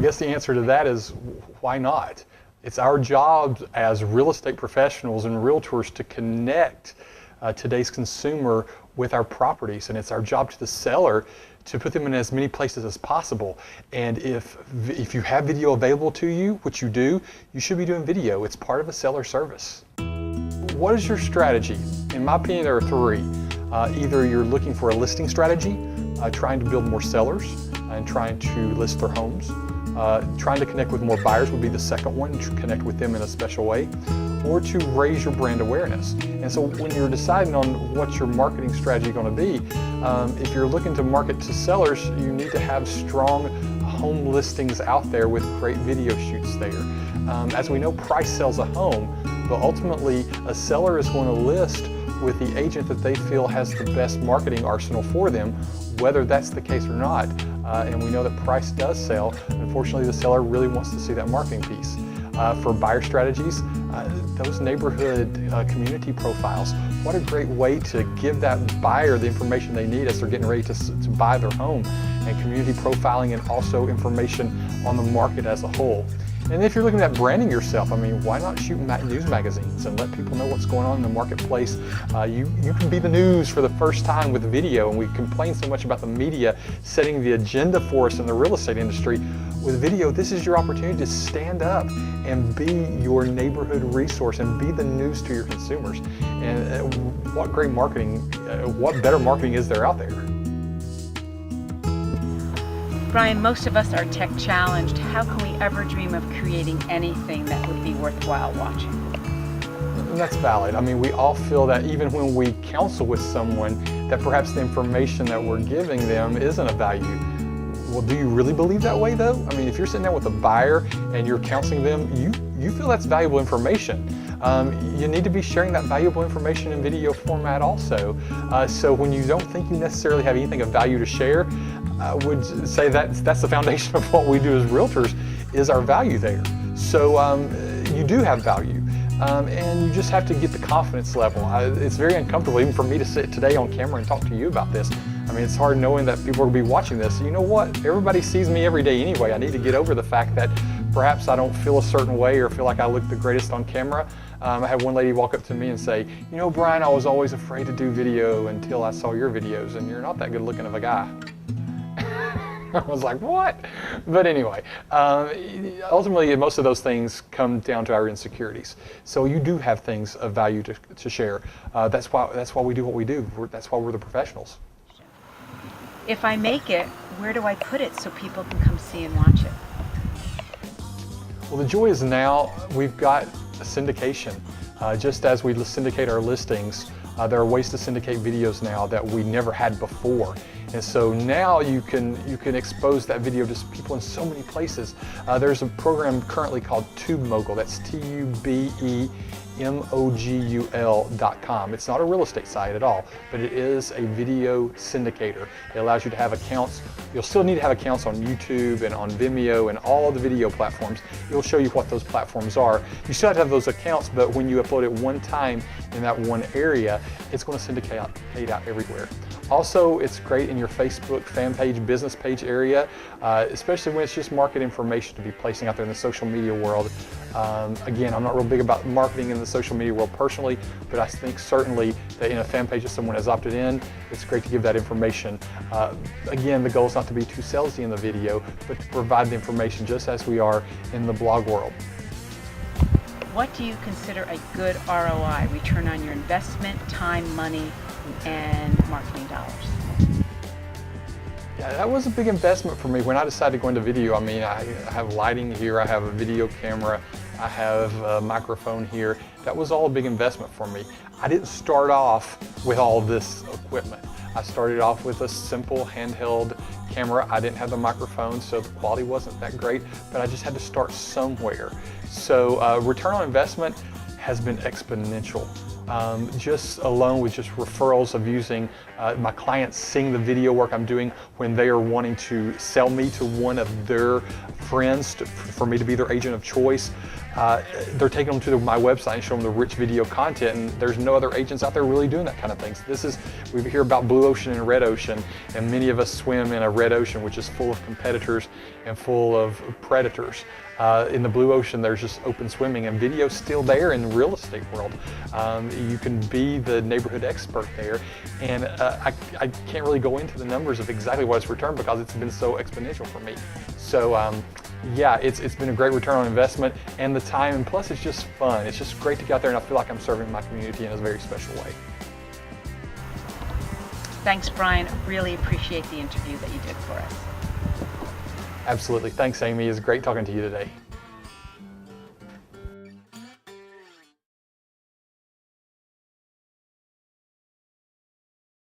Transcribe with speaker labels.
Speaker 1: guess the answer to that is why not? It's our job as real estate professionals and realtors to connect today's consumer with our properties, and it's our job to the seller to put them in as many places as possible. And if you have video available to you, which you do, you should be doing video. It's part of a seller service. What is your strategy? In my opinion, there are three. Either you're looking for a listing strategy, trying to build more sellers and trying to list their homes. Trying to connect with more buyers would be the second one, to connect with them in a special way, or to raise your brand awareness. And so when you're deciding on what your marketing strategy is going to be, if you're looking to market to sellers, you need to have strong home listings out there with great video shoots there. As we know, price sells a home, but ultimately a seller is going to list with the agent that they feel has the best marketing arsenal for them, whether that's the case or not. And we know that price does sell. Unfortunately, the seller really wants to see that marketing piece. For buyer strategies, those neighborhood community profiles, what a great way to give that buyer the information they need as they're getting ready to buy their home, and community profiling, and also information on the market as a whole. And if you're looking at branding yourself, I mean, why not shoot news magazines and let people know what's going on in the marketplace? You can be the news for the first time with video, and we complain so much about the media setting the agenda for us in the real estate industry. With video, this is your opportunity to stand up and be your neighborhood resource and be the news to your consumers. And what great marketing, what better marketing is there out there?
Speaker 2: Brian, most of us are tech challenged. How can we ever dream of creating anything that would be worthwhile watching?
Speaker 1: And that's valid. I mean, we all feel that even when we counsel with someone, that perhaps the information that we're giving them isn't of value. Well, do you really believe that way though? I mean, if you're sitting there with a buyer and you're counseling them, you feel that's valuable information. You need to be sharing that valuable information in video format also. So when you don't think you necessarily have anything of value to share, I would say that's the foundation of what we do as realtors, is our value there. So you do have value. And you just have to get the confidence level. It's very uncomfortable even for me to sit today on camera and talk to you about this. I mean, it's hard knowing that people will be watching this. You know what? Everybody sees me every day anyway. I need to get over the fact that perhaps I don't feel a certain way or feel like I look the greatest on camera. I had one lady walk up to me and say, you know, Brian, I was always afraid to do video until I saw your videos, and you're not that good looking of a guy. I was like, what? But anyway, ultimately, most of those things come down to our insecurities. So you do have things of value to share. That's why we do what we do. That's why we're the professionals.
Speaker 2: If I make it, where do I put it so people can come see and watch it?
Speaker 1: Well, the joy is now we've got a syndication. Just as we syndicate our listings, there are ways to syndicate videos now that we never had before. And so now you can expose that video to people in so many places. There's a program currently called TubeMogul. That's TubeMogul.com. It's not a real estate site at all, but it is a video syndicator. It allows you to have accounts. You'll still need to have accounts on YouTube and on Vimeo and all of the video platforms. It'll show you what those platforms are. You still have to have those accounts, but when you upload it one time in that one area, it's going to syndicate out everywhere. Also, it's great in your Facebook fan page, business page area, especially when it's just market information to be placing out there in the social media world. Again, I'm not real big about marketing in the social media world personally, but I think certainly that in a fan page that someone has opted in, it's great to give that information. Again, the goal is not to be too salesy in the video, but to provide the information just as we are in the blog world.
Speaker 2: What do you consider a good ROI, return on your investment, time, money, and marketing dollars?
Speaker 1: Yeah, that was a big investment for me when I decided to go into video. I mean, I have lighting here, I have a video camera, I have a microphone here. That was all a big investment for me. I didn't start off with all this equipment. I started off with a simple handheld camera. I didn't have the microphone, so the quality wasn't that great, but I just had to start somewhere. So return on investment has been exponential. Just alone with just referrals of using my clients seeing the video work I'm doing when they are wanting to sell me to one of their friends for me to be their agent of choice. they're taking them to my website and showing them the rich video content, and there's no other agents out there really doing that kind of thing. So we hear about blue ocean and red ocean, and many of us swim in a red ocean, which is full of competitors and full of predators. In the blue ocean, there's just open swimming, and video's still there in the real estate world. You can be the neighborhood expert there, and I can't really go into the numbers of exactly what it's returned because it's been so exponential for me. So yeah, it's been a great return on investment and the time, and plus it's just fun. It's just great to get out there, and I feel like I'm serving my community in a very special way.
Speaker 2: Thanks, Brian. Really appreciate the interview that you did for us.
Speaker 1: Absolutely. Thanks, Amy. It's great talking to you today.